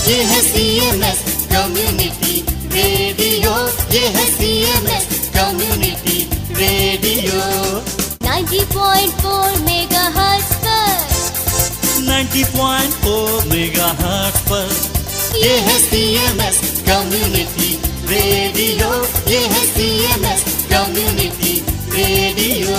ये है CMS community radio, ये है CMS कम्युनिटी रेडियो। 90.4 मेगाहर्ट्ज़ पर, 90.4 मेगाहर्ट्ज़ पर, ये है CMS कम्युनिटी रेडियो, ये है CMS community radio.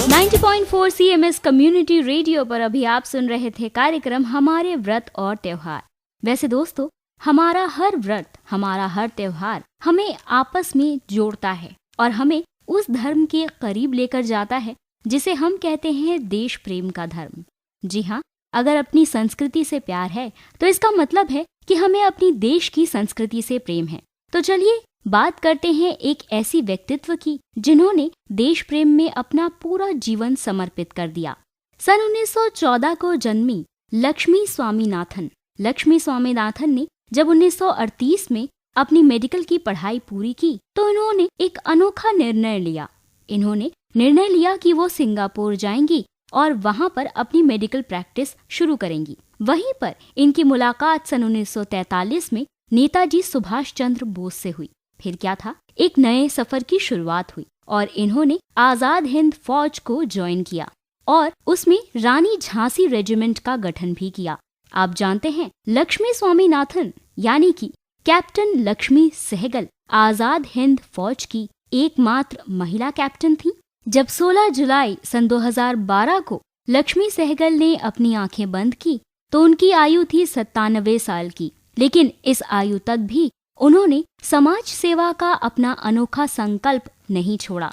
90.4 CMS community radio पर अभी आप सुन रहे थे कार्यक्रम हमारे व्रत और त्योहार। वैसे दोस्तों, हमारा हर व्रत, हमारा हर त्योहार हमें आपस में जोड़ता है और हमें उस धर्म के करीब लेकर जाता है जिसे हम कहते हैं देश प्रेम का धर्म। जी हाँ, अगर अपनी संस्कृति से प्यार है तो इसका मतलब है कि हमें अपनी देश की संस्कृति से प्रेम है। तो चलिए बात करते हैं एक ऐसी व्यक्तित्व की जिन्होंने देश प्रेम में अपना पूरा जीवन समर्पित कर दिया। सन 1914 को जन्मी लक्ष्मी स्वामीनाथन। लक्ष्मी स्वामीनाथन ने जब 1938 में अपनी मेडिकल की पढ़ाई पूरी की तो इन्होंने एक अनोखा निर्णय लिया। इन्होंने निर्णय लिया कि वो सिंगापुर जाएंगी और वहां पर अपनी मेडिकल प्रैक्टिस शुरू करेंगी। वहीं पर इनकी मुलाकात सन 1943 में नेताजी सुभाष चंद्र बोस से हुई। फिर क्या था, एक नए सफर की शुरुआत हुई और इन्होंने आजाद हिंद फौज को ज्वाइन किया और उसमें रानी झांसी रेजिमेंट का गठन भी किया। आप जानते हैं, लक्ष्मी स्वामीनाथन यानी कि कैप्टन लक्ष्मी सहगल आजाद हिंद फौज की एकमात्र महिला कैप्टन थी। जब 16 जुलाई सन 2012 को लक्ष्मी सहगल ने अपनी आंखें बंद की तो उनकी आयु थी 97 साल की, लेकिन इस आयु तक भी उन्होंने समाज सेवा का अपना अनोखा संकल्प नहीं छोड़ा।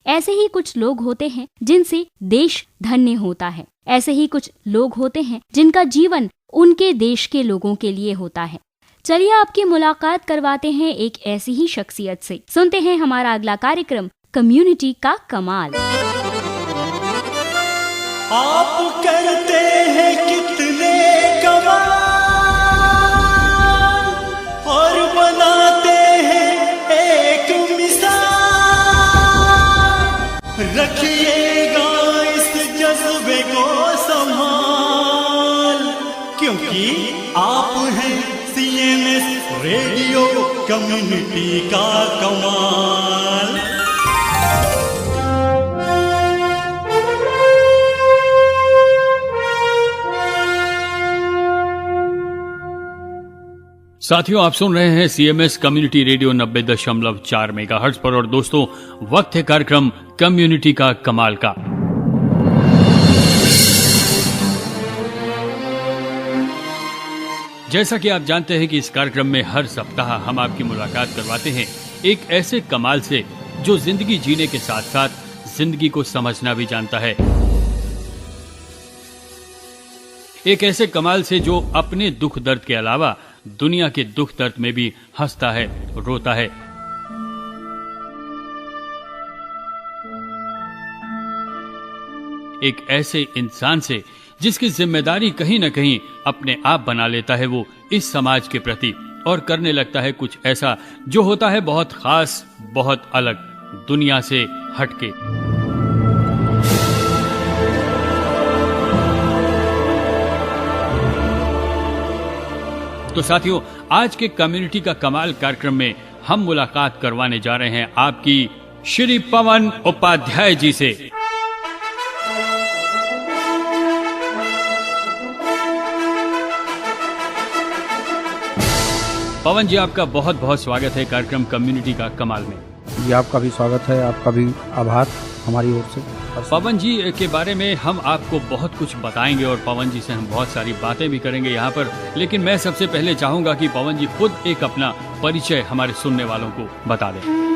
ऐसे ही कुछ लोग होते हैं जिनसे देश धन्य होता है। ऐसे ही कुछ लोग होते हैं जिनका जीवन उनके देश के लोगों के लिए होता है। चलिए आपकी मुलाकात करवाते हैं एक ऐसी ही शख्सियत से। सुनते हैं हमारा अगला कार्यक्रम कम्युनिटी का कमाल। आप करते हैं कितने कमाल और बनाते हैं एक मिसाल। रखिएगा इस जज्बे को संभाल, क्योंकि आप हैं CMS रेडियो कम्युनिटी का कमाल। साथियों, आप सुन रहे हैं CMS कम्युनिटी रेडियो 90.4 मेगाहर्ट्ज पर और दोस्तों, वक्त है कार्यक्रम कम्युनिटी का कमाल का। जैसा कि आप जानते हैं कि इस कार्यक्रम में हर सप्ताह हम आपकी मुलाकात करवाते हैं एक ऐसे कमाल से जो जिंदगी जीने के साथ साथ जिंदगी को समझना भी जानता है। एक ऐसे कमाल से जो अपने दुख दर्द के अलावा दुनिया के दुख दर्द में भी हंसता है, रोता है। एक ऐसे इंसान से जिसकी जिम्मेदारी कहीं न कहीं अपने आप बना लेता है वो इस समाज के प्रति और करने लगता है कुछ ऐसा जो होता है बहुत खास, बहुत अलग, दुनिया से हटके। तो साथियों, आज के कम्युनिटी का कमाल कार्यक्रम में हम मुलाकात करवाने जा रहे हैं आपकी श्री पवन उपाध्याय जी से। पवन जी, आपका बहुत बहुत स्वागत है कार्यक्रम कम्युनिटी का कमाल में। जी, आपका भी स्वागत है, आपका भी आभार हमारी ओर से। पवन जी के बारे में हम आपको बहुत कुछ बताएंगे और पवन जी से हम बहुत सारी बातें भी करेंगे यहाँ पर, लेकिन मैं सबसे पहले चाहूंगा कि पवन जी खुद एक अपना परिचय हमारे सुनने वालों को बता दें।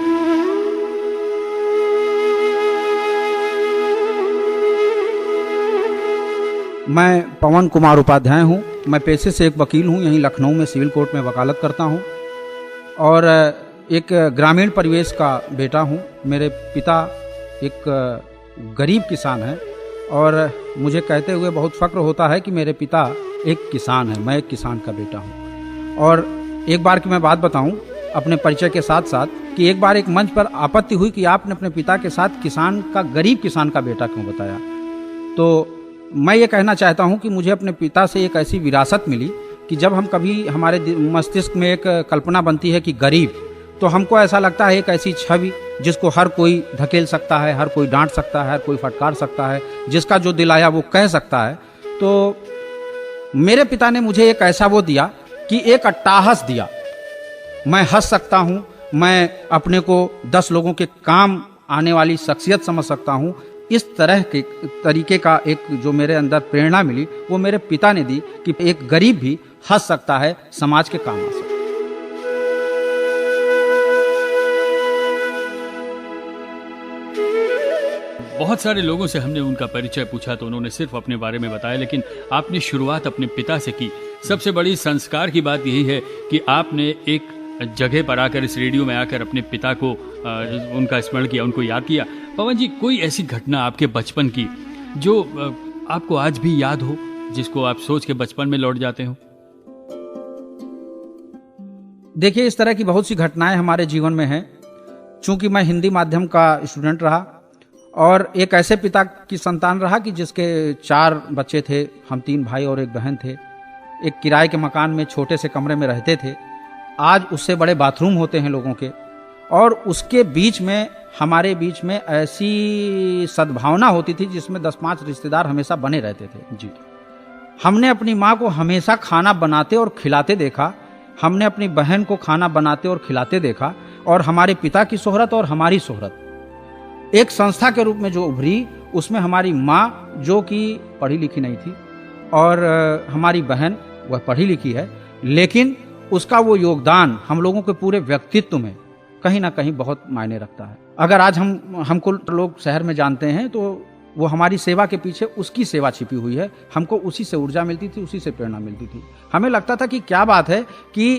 मैं पवन कुमार उपाध्याय हूँ। मैं पेशे से एक वकील हूँ, यहीं लखनऊ में सिविल कोर्ट में वकालत करता हूँ और एक ग्रामीण परिवेश का बेटा हूँ। मेरे पिता एक गरीब किसान हैं और मुझे कहते हुए बहुत फक्र होता है कि मेरे पिता एक किसान हैं, मैं एक किसान का बेटा हूँ। और एक बार की मैं बात बताऊँ अपने परिचय के साथ साथ कि एक बार एक मंच पर आपत्ति हुई कि आपने अपने पिता के साथ किसान का, गरीब किसान का बेटा क्यों बताया। तो मैं ये कहना चाहता हूँ कि मुझे अपने पिता से एक ऐसी विरासत मिली कि जब हम कभी हमारे मस्तिष्क में एक कल्पना बनती है कि गरीब, तो हमको ऐसा लगता है एक ऐसी छवि जिसको हर कोई धकेल सकता है, हर कोई डांट सकता है, हर कोई फटकार सकता है, जिसका जो दिल आया वो कह सकता है। तो मेरे पिता ने मुझे एक ऐसा वो दिया कि एक अट्टाहस दिया। मैं हंस सकता हूँ, मैं अपने को 10 लोगों के काम आने वाली शख्सियत समझ सकता हूँ। इस तरह के तरीके का एक जो मेरे अंदर प्रेरणा मिली वो मेरे पिता ने दी कि एक गरीब भी हंस सकता है, समाज के काम आ सकता है। बहुत सारे लोगों से हमने उनका परिचय पूछा तो उन्होंने सिर्फ अपने बारे में बताया, लेकिन आपने शुरुआत अपने पिता से की। सबसे बड़ी संस्कार की बात यही है कि आपने एक जगह पर आकर, इस रेडियो में आकर अपने पिता को उनका स्मरण किया, उनको याद किया। पवन जी, कोई ऐसी घटना आपके बचपन की जो आपको आज भी याद हो, जिसको आप सोच के बचपन में लौट जाते हो? देखिए, इस तरह की बहुत सी घटनाएं हमारे जीवन में हैं। चूंकि मैं हिंदी माध्यम का स्टूडेंट रहा और एक ऐसे पिता की संतान रहा कि जिसके 4 बच्चे थे, हम 3 भाई और एक बहन थे। एक किराए के मकान में छोटे से कमरे में रहते थे। आज उससे बड़े बाथरूम होते हैं लोगों के, और उसके बीच में, हमारे बीच में ऐसी सद्भावना होती थी जिसमें 10-5 रिश्तेदार हमेशा बने रहते थे। जी, हमने अपनी माँ को हमेशा खाना बनाते और खिलाते देखा, हमने अपनी बहन को खाना बनाते और खिलाते देखा, और हमारे पिता की शोहरत और हमारी शोहरत एक संस्था के रूप में जो उभरी, उसमें हमारी माँ जो कि पढ़ी लिखी नहीं थी और हमारी बहन वह पढ़ी लिखी है, लेकिन उसका वो योगदान हम लोगों के पूरे व्यक्तित्व में कहीं ना कहीं बहुत मायने रखता है। अगर आज हमको लोग शहर में जानते हैं तो वो हमारी सेवा के पीछे उसकी सेवा छिपी हुई है। हमको उसी से ऊर्जा मिलती थी, उसी से प्रेरणा मिलती थी। हमें लगता था कि क्या बात है कि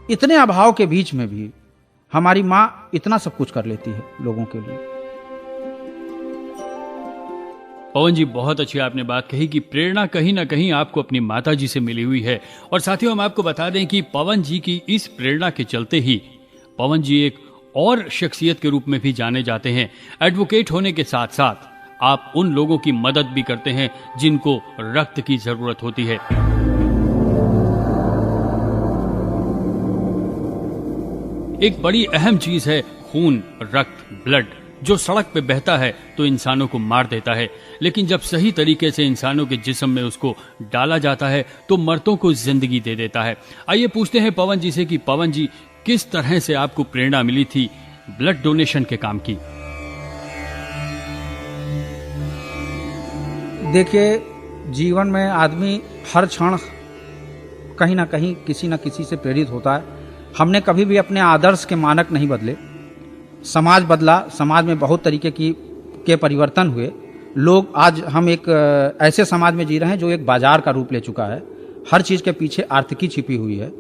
इतने अभाव के बीच में भी हमारी माँ इतना सब कुछ कर लेती है लोगों के लिए। पवन जी, बहुत अच्छी आपने बात कही कि प्रेरणा कहीं ना कहीं आपको अपनी माता जी से मिली हुई है। और साथियों, हम आपको बता दें कि पवन जी की इस प्रेरणा के चलते ही पवन जी एक और शख्सियत के रूप में भी जाने जाते हैं। एडवोकेट होने के साथ साथ आप उन लोगों की मदद भी करते हैं जिनको रक्त की जरूरत होती है। एक बड़ी अहम चीज है खून, रक्त, ब्लड, जो सड़क पे बहता है तो इंसानों को मार देता है, लेकिन जब सही तरीके से इंसानों के जिस्म में उसको डाला जाता है तो मर्दों को जिंदगी दे देता है। आइए पूछते हैं पवन जी से कि पवन जी, किस तरह से आपको प्रेरणा मिली थी ब्लड डोनेशन के काम की? देखिए, जीवन में आदमी हर क्षण कहीं ना कहीं किसी न किसी से प्रेरित होता है। हमने कभी भी अपने आदर्श के मानक नहीं बदले। समाज बदला, समाज में बहुत तरीके के परिवर्तन हुए। लोग, आज हम एक ऐसे समाज में जी रहे हैं जो एक बाजार का रूप ले चुका है। हर चीज के पीछे आर्थिकी छिपी हुई है।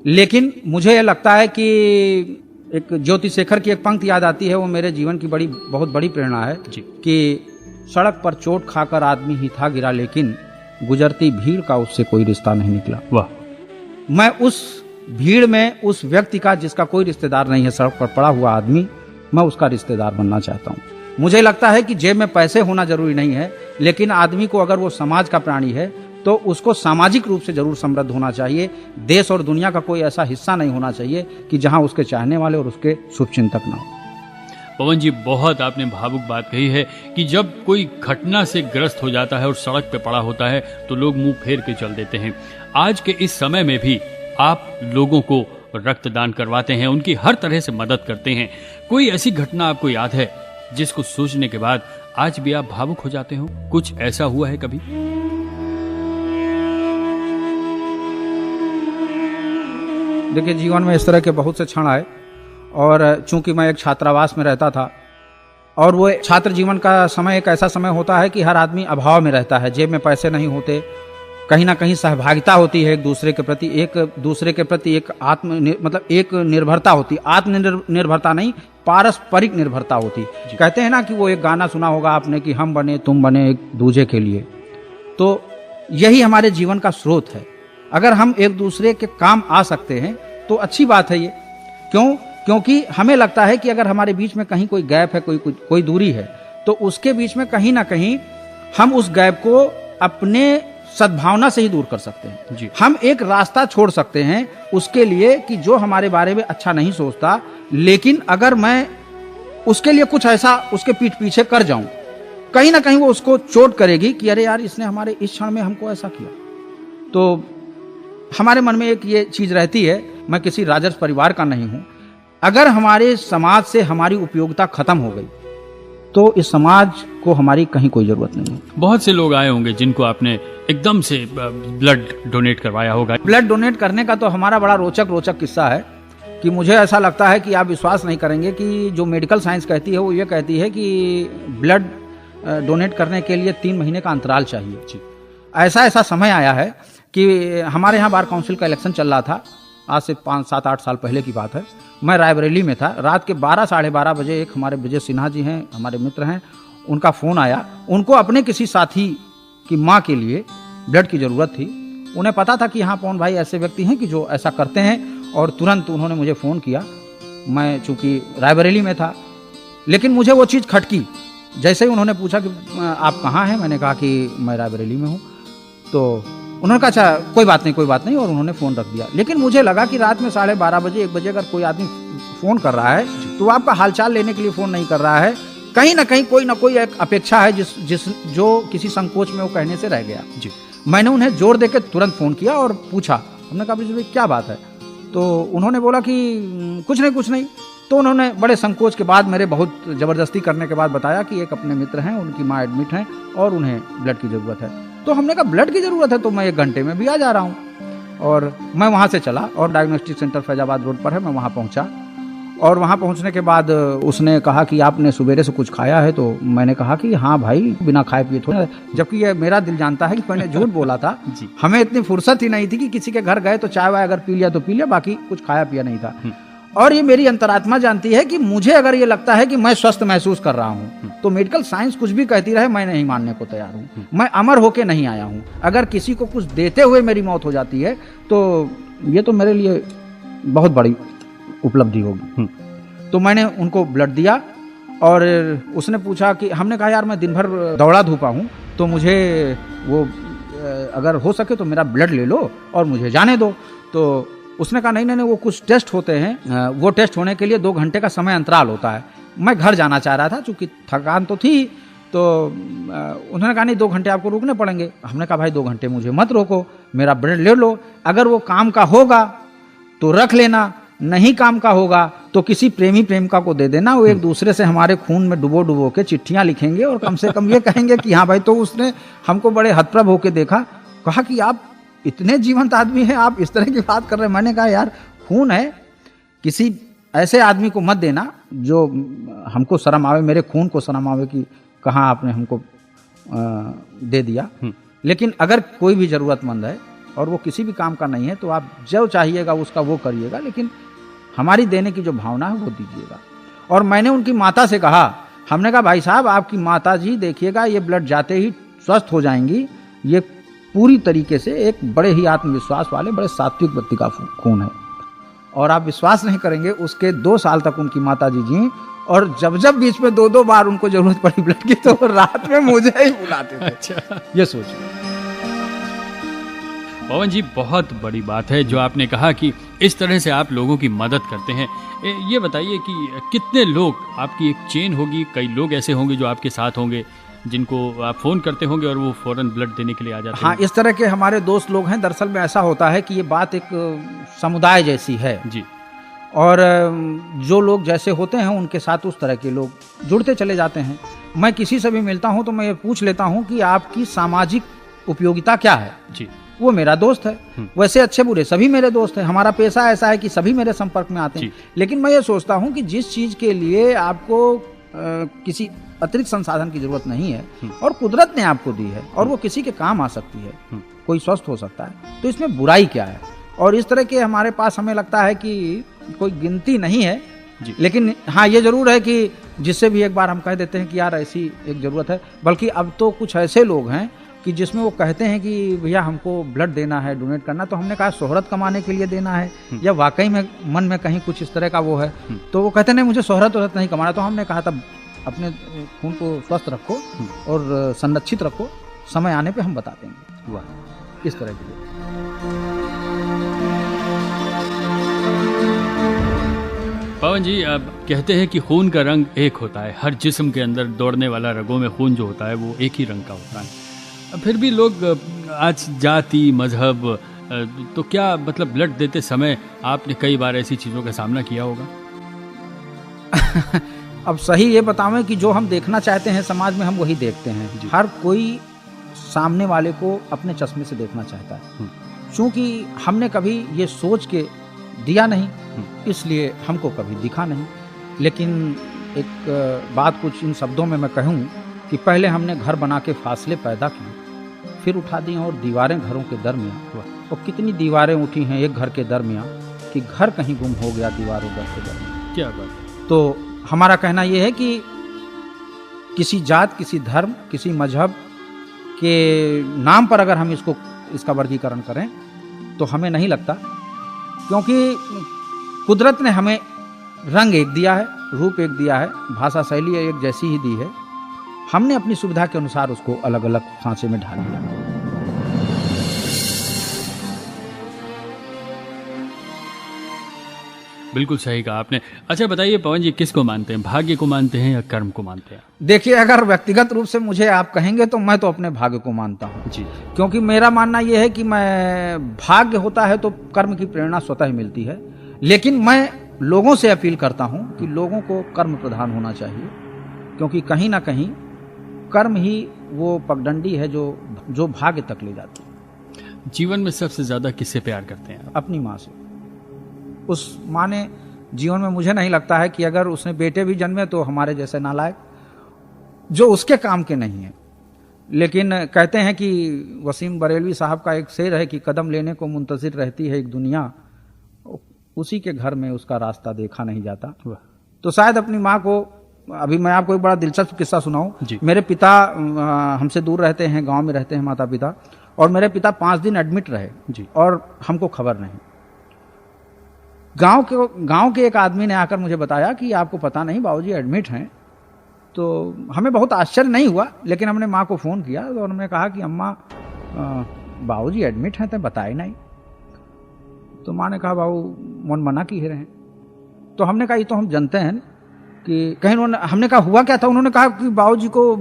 लेकिन मुझे यह लगता है कि एक ज्योति शेखर की एक पंक्ति याद आती है, वो मेरे जीवन की बहुत बड़ी प्रेरणा है कि सड़क पर चोट खाकर आदमी ही था गिरा, लेकिन गुजरती भीड़ का उससे कोई रिश्ता नहीं निकला। वाह! मैं उस भीड़ में उस व्यक्ति का जिसका कोई रिश्तेदार नहीं है, सड़क पर पड़ा हुआ आदमी, मैं उसका रिश्तेदार बनना चाहता हूँ। मुझे लगता है कि जेब में पैसे होना जरूरी नहीं है, लेकिन आदमी को अगर वो समाज का प्राणी है तो उसको सामाजिक रूप से जरूर समृद्ध होना चाहिए। देश और दुनिया का कोई ऐसा हिस्सा नहीं होना चाहिए कि जहां उसके चाहने वाले और उसके शुभचिंतक ना हो। पवन जी, बहुत आपने भावुक बात कही है कि जब कोई घटना से ग्रस्त हो जाता है और सड़क पे पड़ा होता है तो लोग मुंह फेर के चल देते हैं। आज के इस समय में भी आप लोगों को रक्तदान करवाते हैं, उनकी हर तरह से मदद करते हैं। कोई ऐसी घटना आपको याद है जिसको सोचने के बाद आज भी आप भावुक हो जाते हो? कुछ ऐसा हुआ है कभी? देखिए, जीवन में इस तरह के बहुत से क्षण आए, और चूंकि मैं एक छात्रावास में रहता था, और वो छात्र जीवन का समय एक ऐसा समय होता है कि हर आदमी अभाव में रहता है, जेब में पैसे नहीं होते, कहीं ना कहीं सहभागिता होती है एक दूसरे के प्रति, एक निर्भरता होती, आत्मनिर्भरता नहीं, पारस्परिक निर्भरता होती। कहते हैं ना कि वो एक गाना सुना होगा आपने कि हम बने तुम बने एक दूजे के लिए। तो यही हमारे जीवन का स्रोत है। अगर हम एक दूसरे के काम आ सकते हैं तो अच्छी बात है ये। क्योंकि हमें लगता है कि अगर हमारे बीच में कहीं कोई गैप है, कोई दूरी है, तो उसके बीच में कहीं ना कहीं हम उस गैप को अपने सद्भावना से ही दूर कर सकते हैं जी। हम एक रास्ता छोड़ सकते हैं उसके लिए कि जो हमारे बारे में अच्छा नहीं सोचता, लेकिन अगर मैं उसके लिए कुछ ऐसा उसके पीठ पीछे कर जाऊं, कहीं ना कहीं वो उसको चोट करेगी कि अरे यार इसने हमारे इस क्षण में हमको ऐसा किया। तो हमारे मन में एक ये चीज रहती है, मैं किसी राजर्ष परिवार का नहीं हूं, अगर हमारे समाज से हमारी उपयोगिता खत्म हो गई तो इस समाज को हमारी कहीं कोई जरूरत नहीं है। बहुत से लोग आए होंगे जिनको आपने एकदम से ब्लड डोनेट करवाया होगा। ब्लड डोनेट करने का तो हमारा बड़ा रोचक किस्सा है कि मुझे ऐसा लगता है कि आप विश्वास नहीं करेंगे कि जो मेडिकल साइंस कहती है वो ये कहती है कि ब्लड डोनेट करने के लिए 3 महीने का अंतराल चाहिए। जी। ऐसा समय आया है कि हमारे यहाँ बार काउंसिल का इलेक्शन चल रहा था, आज से 5-7-8 साल पहले की बात है। मैं रायबरेली में था, रात के 12-12:30 बजे एक हमारे ब्रजेश सिन्हा जी हैं, हमारे मित्र हैं, उनका फ़ोन आया। उनको अपने किसी साथी की माँ के लिए ब्लड की ज़रूरत थी। उन्हें पता था कि हाँ पवन भाई ऐसे व्यक्ति हैं कि जो ऐसा करते हैं, और तुरंत उन्होंने मुझे फ़ोन किया। मैं चूँकि रायबरेली में था, लेकिन मुझे वो चीज़ खटकी। जैसे ही उन्होंने पूछा कि आप कहाँ हैं, मैंने कहा कि मैं रायबरेली में हूँ, तो उन्होंने कहा अच्छा कोई बात नहीं, और उन्होंने फ़ोन रख दिया। लेकिन मुझे लगा कि रात में 12:30 बजे 1 बजे अगर कोई आदमी फ़ोन कर रहा है तो आपका हालचाल लेने के लिए फ़ोन नहीं कर रहा है, कहीं ना कोई एक अपेक्षा है जो किसी संकोच में वो कहने से रह गया। जी। मैंने उन्हें जोर देकर तुरंत फ़ोन किया और पूछा, हमने कहा भाई क्या बात है? तो उन्होंने बोला कि कुछ नहीं। तो उन्होंने बड़े संकोच के बाद, मेरे बहुत ज़बरदस्ती करने के बाद बताया कि एक अपने मित्र हैं, उनकी माँ एडमिट हैं और उन्हें ब्लड की ज़रूरत है। तो हमने कहा ब्लड की ज़रूरत है तो मैं 1 घंटे में भी आ जा रहा हूँ। और मैं वहाँ से चला और डायग्नोस्टिक सेंटर फैजाबाद रोड पर है, मैं वहाँ पहुँचा। और वहाँ पहुँचने के बाद उसने कहा कि आपने सवेरे से कुछ खाया है? तो मैंने कहा कि हाँ भाई, बिना खाए पिए थोड़ा, जबकि ये मेरा दिल जानता है कि मैंने झूठ बोला था। हमें इतनी फुर्सत ही नहीं थी कि किसी के घर गए तो चाय वाय अगर पी लिया तो पी लिया, बाकी कुछ खाया पिया नहीं था। और ये मेरी अंतरात्मा जानती है कि मुझे अगर ये लगता है कि मैं स्वस्थ महसूस कर रहा हूँ तो मेडिकल साइंस कुछ भी कहती रहे, मैं नहीं मानने को तैयार हूँ। मैं अमर होके नहीं आया हूँ। अगर किसी को कुछ देते हुए मेरी मौत हो जाती है तो ये तो मेरे लिए बहुत बड़ी उपलब्धि होगी। तो मैंने उनको ब्लड दिया और उसने पूछा कि, हमने कहा यार मैं दिन भर दौड़ा धूपा हूँ तो मुझे वो अगर हो सके तो मेरा ब्लड ले लो और मुझे जाने दो। तो उसने कहा नहीं, वो कुछ टेस्ट होते हैं, वो टेस्ट होने के लिए 2 घंटे का समय अंतराल होता है। मैं घर जाना चाह रहा था, चूँकि थकान तो थी। तो उन्होंने कहा नहीं 2 घंटे आपको रुकने पड़ेंगे। हमने कहा भाई 2 घंटे मुझे मत रोको, मेरा ब्लड ले लो, अगर वो काम का होगा तो रख लेना, नहीं काम का होगा तो किसी प्रेमी प्रेमिका को दे देना। वो एक दूसरे से हमारे खून में डुबो के चिट्ठियाँ लिखेंगे और कम से कम ये कहेंगे कि हाँ भाई। तो उसने हमको बड़े हतप्रभ होके देखा, कहा कि आप इतने जीवंत आदमी हैं, आप इस तरह की बात कर रहे हैं। मैंने कहा यार खून है, किसी ऐसे आदमी को मत देना जो हमको शर्म आवे, मेरे खून को शर्म आवे कि कहाँ आपने हमको दे दिया। लेकिन अगर कोई भी ज़रूरतमंद है और वो किसी भी काम का नहीं है तो आप जो चाहिएगा उसका वो करिएगा, लेकिन हमारी देने की जो भावना है वो दीजिएगा। और मैंने उनकी माता से कहा, हमने कहा भाई साहब आपकी माता जी देखिएगा ये ब्लड जाते ही स्वस्थ हो जाएंगी, ये पूरी तरीके से एक बड़े ही आत्मविश्वास वाले बड़े सात्विक व्यक्ति का खून है। और आप विश्वास नहीं करेंगे, उसके 2 साल तक उनकी माता जी और जब बीच में 2-2 बार उनको जरूरत पड़ी ब्लड की तो रात में मुझे ही बुलाते थे। अच्छा, ये सोचिए। पवन जी, बहुत बड़ी बात है जो आपने कहा कि इस तरह से आप लोगों की मदद करते हैं। ये बताइए कि कितने लोग, आपकी एक चेन होगी, कई लोग ऐसे होंगे जो आपके साथ होंगे जिनको आप फ़ोन करते होंगे और वो फ़ौरन ब्लड देने के लिए आ जाते हैं? हाँ, इस तरह के हमारे दोस्त लोग हैं। दरअसल में ऐसा होता है कि ये बात एक समुदाय जैसी है जी। और जो लोग जैसे होते हैं उनके साथ उस तरह के लोग जुड़ते चले जाते हैं। मैं किसी से भी मिलता हूँ तो मैं ये पूछ लेता हूँ कि आपकी सामाजिक उपयोगिता क्या है जी। वो मेरा दोस्त है। वैसे अच्छे बुरे सभी मेरे दोस्त हैं। हमारा पेशा ऐसा है कि सभी मेरे संपर्क में आते हैं। लेकिन मैं ये सोचता हूँ कि जिस चीज़ के लिए आपको किसी अतिरिक्त संसाधन की जरूरत नहीं है और कुदरत ने आपको दी है और वो किसी के काम आ सकती है, कोई स्वस्थ हो सकता है, तो इसमें बुराई क्या है? और इस तरह के हमारे पास हमें लगता है कि कोई गिनती नहीं है जी। लेकिन हाँ ये जरूर है कि जिससे भी एक बार हम कह देते हैं कि यार ऐसी एक ज़रूरत है। बल्कि अब तो कुछ ऐसे लोग हैं कि जिसमें वो कहते हैं कि भैया हमको ब्लड देना है, डोनेट करना, तो हमने कहा शोहरत कमाने के लिए देना है या वाकई में मन में कहीं कुछ इस तरह का वो है, तो वो कहते नहीं मुझे शोहरत नहीं कमाना। तो हमने कहा तब अपने खून को स्वस्थ रखो और संरक्षित रखो, समय आने पे हम बता देंगे। वाह, इस तरह की बात। पवन जी, अब कहते हैं कि खून का रंग एक होता है, हर जिस्म के अंदर दौड़ने वाला रगों में खून जो होता है वो एक ही रंग का होता है। फिर भी लोग आज जाति, मजहब, तो क्या मतलब ब्लड देते समय आपने कई बार ऐसी चीज़ों का सामना किया होगा? अब सही ये बतावें कि जो हम देखना चाहते हैं समाज में हम वही देखते हैं। हर कोई सामने वाले को अपने चश्मे से देखना चाहता है, क्योंकि हमने कभी ये सोच के दिया नहीं, इसलिए हमको कभी दिखा नहीं। लेकिन एक बात कुछ इन शब्दों में मैं कहूँ कि पहले हमने घर बना के फासले पैदा किए, फिर उठा दिए और दीवारें घरों के दरमियाँ। और कितनी दीवारें उठी हैं एक घर के दरमियाँ कि घर कहीं गुम हो गया दीवारों घर के दरमियाँ। क्या बात। तो हमारा कहना यह है कि किसी जात, किसी धर्म, किसी मजहब के नाम पर अगर हम इसका वर्गीकरण करें तो हमें नहीं लगता, क्योंकि कुदरत ने हमें रंग एक दिया है, रूप एक दिया है, भाषा शैली एक जैसी ही दी है। हमने अपनी सुविधा के अनुसार उसको अलग अलग सांचे में ढाल दिया। बिल्कुल सही कहा आपने। अच्छा बताइए पवन जी, किसको मानते हैं, भाग्य को मानते हैं या कर्म को मानते हैं? देखिए, अगर व्यक्तिगत रूप से मुझे आप कहेंगे तो मैं तो अपने भाग्य को मानता हूँ जी, क्योंकि मेरा मानना यह है कि मैं भाग्य होता है तो कर्म की प्रेरणा स्वतः ही मिलती है। लेकिन मैं लोगों से अपील करता हूँ कि लोगों को कर्म प्रधान होना चाहिए, क्योंकि कहीं ना कहीं कर्म ही वो पगडंडी है जो भाग्य तक ले जाती है। जीवन में सबसे ज्यादा किससे प्यार करते हैं आप? अपनी माँ से। उस माँ ने जीवन में, मुझे नहीं लगता है कि अगर उसने बेटे भी जन्मे तो हमारे जैसे नालायक जो उसके काम के नहीं है। लेकिन कहते हैं कि वसीम बरेलवी साहब का एक शेर है कि कदम लेने को मुंतजिर रहती है एक दुनिया, उसी के घर में उसका रास्ता देखा नहीं जाता। तो शायद अपनी माँ को, अभी मैं आपको एक बड़ा दिलचस्प किस्सा सुनाऊं। मेरे पिता हमसे दूर रहते हैं, गांव में रहते हैं माता पिता, और मेरे पिता 5 दिन एडमिट रहे जी, और हमको खबर नहीं। गांव के एक आदमी ने आकर मुझे बताया कि आपको पता नहीं बाबूजी एडमिट हैं। तो हमें बहुत आश्चर्य नहीं हुआ, लेकिन हमने माँ को फ़ोन किया और उन्होंने कहा कि अम्मा बाबूजी एडमिट हैं, तो बताए नहीं। तो माँ ने कहा बाबू मन मना की रहे हैं। तो हमने कहा ये तो हम जानते हैं कि कहीं उन्होंने, हमने कहा हुआ क्या था, उन्होंने कहा कि बाबूजी को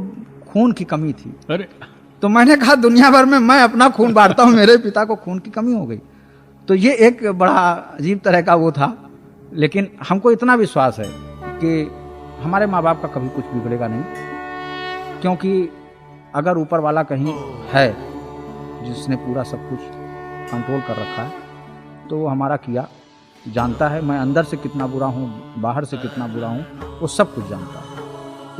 खून की कमी थी। अरे, तो मैंने कहा दुनिया भर में मैं अपना खून बांटता हूँ, मेरे पिता को खून की कमी हो गई। तो ये एक बड़ा अजीब तरह का वो था, लेकिन हमको इतना विश्वास है कि हमारे माँ बाप का कभी कुछ बिगड़ेगा नहीं, क्योंकि अगर ऊपर वाला कहीं है जिसने पूरा सब कुछ कंट्रोल कर रखा है तो वो हमारा किया जानता है। मैं अंदर से कितना बुरा हूँ, बाहर से कितना बुरा हूँ, वो सब कुछ जानता है।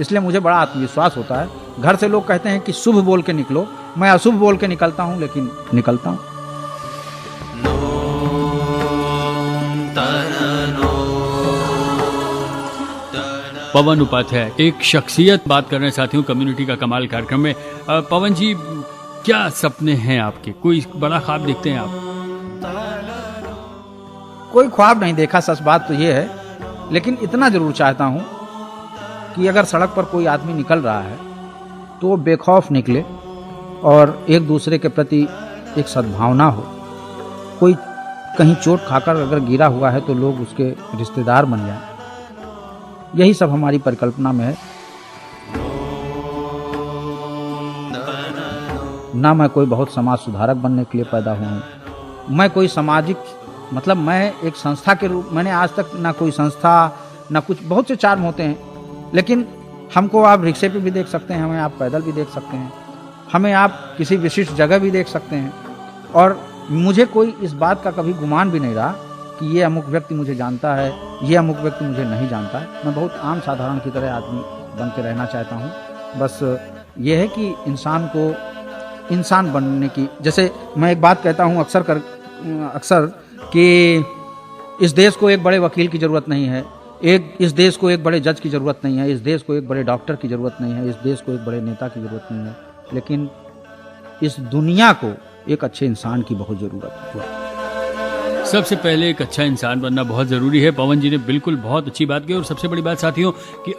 इसलिए मुझे बड़ा आत्मविश्वास होता है। घर से लोग कहते हैं कि शुभ बोल के निकलो, मैं अशुभ बोल के निकलता हूँ, लेकिन निकलता हूँ। पवन उपाध्याय, एक शख्सियत बात कर रहे हैं साथियों कम्युनिटी का कमाल कार्यक्रम में। पवन जी, क्या सपने हैं आपके? कोई बड़ा ख्वाब देखते हैं आप? कोई ख्वाब नहीं देखा, सच बात तो ये है, लेकिन इतना जरूर चाहता हूँ कि अगर सड़क पर कोई आदमी निकल रहा है तो वो बेखौफ निकले और एक दूसरे के प्रति एक सद्भावना हो। कोई कहीं चोट खाकर अगर गिरा हुआ है तो लोग उसके रिश्तेदार बन जाएं। यही सब हमारी परिकल्पना में है। ना मैं कोई बहुत समाज सुधारक बनने के लिए पैदा हुआ हूँ, मैं कोई सामाजिक, मतलब मैं एक संस्था के रूप, मैंने आज तक ना कोई संस्था ना कुछ, बहुत से चार्म होते हैं, लेकिन हमको आप रिक्शे पे भी देख सकते हैं, हमें आप पैदल भी देख सकते हैं, हमें आप किसी विशिष्ट जगह भी देख सकते हैं। और मुझे कोई इस बात का कभी गुमान भी नहीं रहा कि ये अमुक व्यक्ति मुझे जानता है, ये अमुक व्यक्ति मुझे नहीं जानता है। मैं बहुत आम साधारण की तरह आदमी बन के रहना चाहता हूँ। बस ये है कि इंसान को इंसान बनने की, जैसे मैं एक बात कहता हूँ अक्सर कि इस देश को एक बड़े वकील की ज़रूरत नहीं है, इस देश को एक बड़े जज की ज़रूरत नहीं है, इस देश को एक बड़े डॉक्टर की ज़रूरत नहीं है, इस देश को एक बड़े नेता की ज़रूरत नहीं है, लेकिन इस दुनिया को एक अच्छे इंसान की बहुत ज़रूरत है। सबसे पहले एक अच्छा इंसान बनना बहुत ज़रूरी है। पवन जी ने बिल्कुल बहुत अच्छी बात की। और सबसे बड़ी बात साथियों कि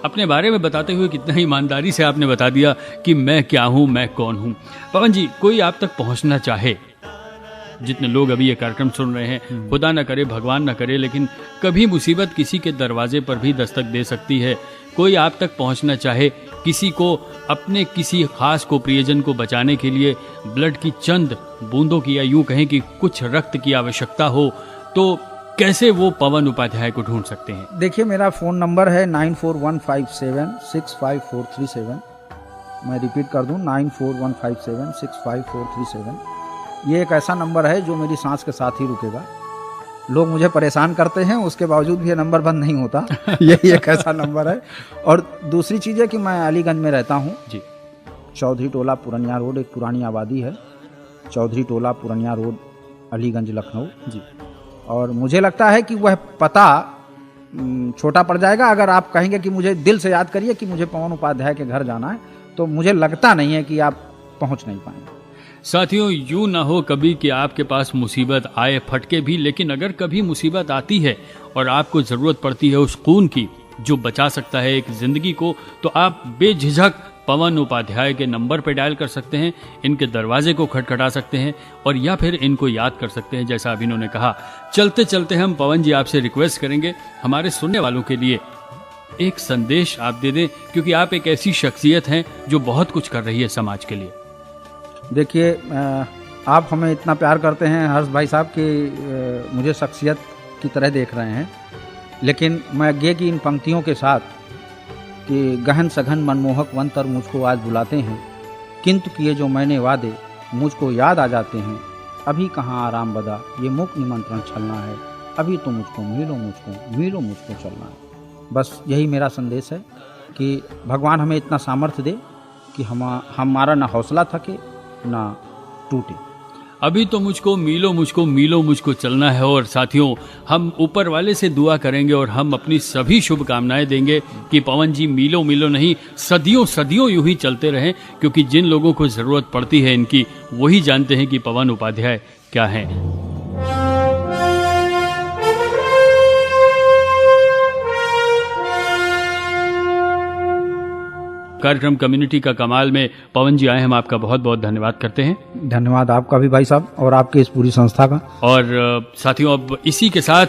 अपने बारे में बताते हुए कितना ही ईमानदारी से आपने बता दिया कि मैं क्या हूँ, मैं कौन हूँ। पवन जी, कोई आप तक पहुँचना चाहे, जितने लोग अभी ये कार्यक्रम सुन रहे हैं, खुदा न करे, भगवान न करे, लेकिन कभी मुसीबत किसी के दरवाजे पर भी दस्तक दे सकती है। कोई आप तक पहुंचना चाहे, किसी को, अपने किसी खास को, प्रियजन को बचाने के लिए ब्लड की चंद बूंदों की या यूं कहें कि कुछ रक्त की आवश्यकता हो, तो कैसे वो पवन उपाध्याय को ढूंढ सकते हैं? देखिए, मेरा फ़ोन नंबर है 9415765437। मैं रिपीट कर दूं, 9415765437। ये एक ऐसा नंबर है जो मेरी सांस के साथ ही रुकेगा। लोग मुझे परेशान करते हैं, उसके बावजूद भी ये नंबर बंद नहीं होता। यही एक ऐसा नंबर है। और दूसरी चीज़ है कि मैं अलीगंज में रहता हूँ जी। चौधरी टोला पुरनिया रोड, एक पुरानी आबादी है, चौधरी टोला पुरनिया रोड, अलीगंज, लखनऊ जी। और मुझे लगता है कि वह पता छोटा पड़ जाएगा अगर आप कहेंगे कि मुझे दिल से याद करिए कि मुझे पवन उपाध्याय के घर जाना है, तो मुझे लगता नहीं है कि आप पहुंच नहीं पाएंगे। साथियों, यूं ना हो कभी कि आपके पास मुसीबत आए, फटके भी, लेकिन अगर कभी मुसीबत आती है और आपको जरूरत पड़ती है उस खून की जो बचा सकता है एक जिंदगी को, तो आप बेझिझक पवन उपाध्याय के नंबर पर डायल कर सकते हैं, इनके दरवाजे को खटखटा सकते हैं और या फिर इनको याद कर सकते हैं, जैसा अभी इन्होंने कहा। चलते चलते हम पवन जी आपसे रिक्वेस्ट करेंगे, हमारे सुनने वालों के लिए एक संदेश आप दे दें, क्योंकि आप एक ऐसी शख्सियत हैं जो बहुत कुछ कर रही है समाज के लिए। देखिए, आप हमें इतना प्यार करते हैं हर्ष भाई साहब कि मुझे शख्सियत की तरह देख रहे हैं, लेकिन मैं गे की इन पंक्तियों के साथ कि गहन सघन मनमोहक वंतर मुझको आज बुलाते हैं, किंतु किए जो मैंने वादे मुझको याद आ जाते हैं, अभी कहाँ आराम बदा ये मुख निमंत्रण छलना है, अभी तो मुझको मिलो मुझको चलना है। बस यही मेरा संदेश है कि भगवान हमें इतना सामर्थ्य दे कि हमारा ना हौसला थके ना टूटे। अभी तो मुझको मिलो मुझको चलना है। और साथियों, हम ऊपर वाले से दुआ करेंगे और हम अपनी सभी शुभकामनाएं देंगे कि पवन जी मिलो नहीं, सदियों यूं ही चलते रहें, क्योंकि जिन लोगों को जरूरत पड़ती है इनकी, वही जानते हैं कि पवन उपाध्याय क्या है। कार्यक्रम कम्युनिटी का कमाल में पवन जी आए, हम आपका बहुत बहुत धन्यवाद करते हैं। धन्यवाद आपका भी भाई साहब और आपके इस पूरी संस्था का। और साथियों, अब इसी के साथ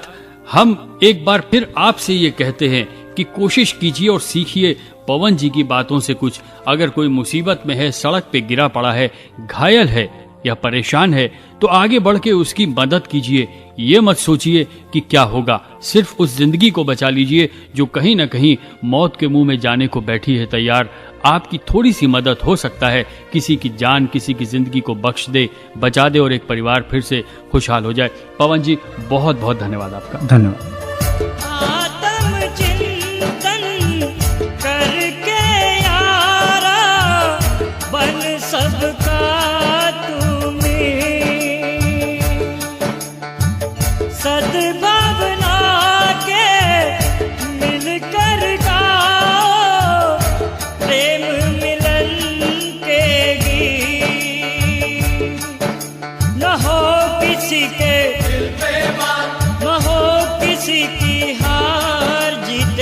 हम एक बार फिर आपसे ये कहते हैं कि कोशिश कीजिए और सीखिए पवन जी की बातों से कुछ। अगर कोई मुसीबत में है, सड़क पे गिरा पड़ा है, घायल है या परेशान है, तो आगे बढ़ के उसकी मदद कीजिए। ये मत सोचिए कि क्या होगा, सिर्फ उस जिंदगी को बचा लीजिए जो कहीं ना कहीं मौत के मुंह में जाने को बैठी है तैयार। आपकी थोड़ी सी मदद हो सकता है, किसी की जान, किसी की जिंदगी को बख्श दे, बचा दे और एक परिवार फिर से खुशहाल हो जाए। पवन जी, बहुत बहुत धन्यवाद आपका। धन्यवाद।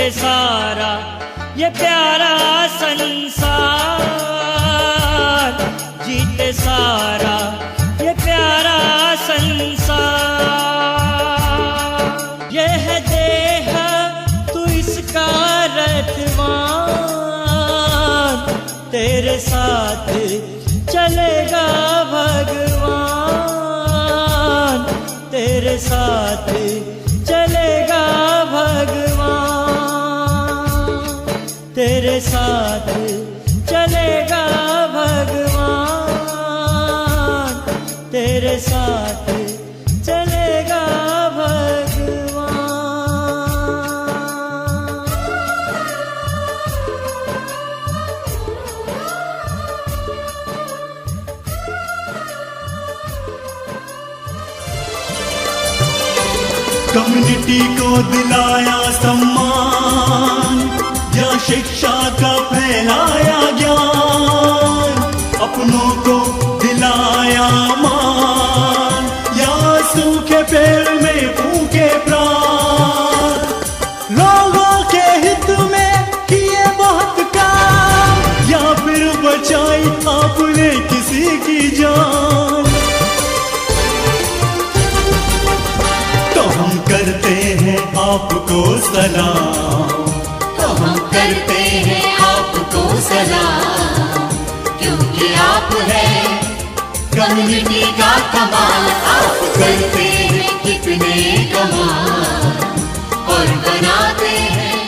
सारा ये प्यारा संसार, जीते सारा ये प्यारा संसार। ये है देह तू इसका रखवान, तेरे साथ चलेगा भगवान, तेरे साथ चलेगा भगवान, तेरे साथ चलेगा भगवान, तेरे साथ चलेगा भगवान। कम्युनिटी को दिलाया सम्मान, या शिक्षा का फैलाया ज्ञान, अपनों को दिलाया मान, या सूखे सलाम। तो हम करते हैं आपको सलाम, क्योंकि आप हैं कम्युनिटी का कमाल। आप करते हैं कितने कमाल और बनाते हैं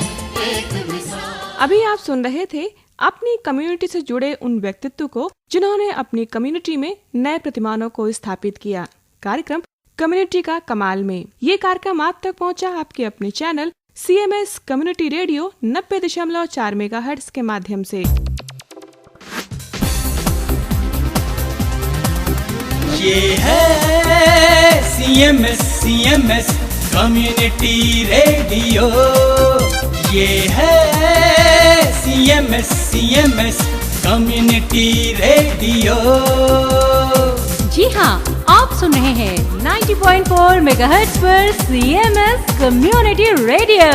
एक मिसाल। अभी आप सुन रहे थे अपनी कम्युनिटी से जुड़े उन व्यक्तित्व को जिन्होंने अपनी कम्युनिटी में नए प्रतिमानों को स्थापित किया। कार्यक्रम कम्युनिटी का कमाल में ये कार्यक्रम आप तक पहुंचा आपके अपने channel CMS community radio 90.4 megahertz के माध्यम से। ये है CMS कम्युनिटी रेडियो। ये है CMS कम्युनिटी रेडियो। जी हाँ, आप सुन रहे हैं 90.4 मेगाहर्ट्ज पर CMS कम्युनिटी रेडियो।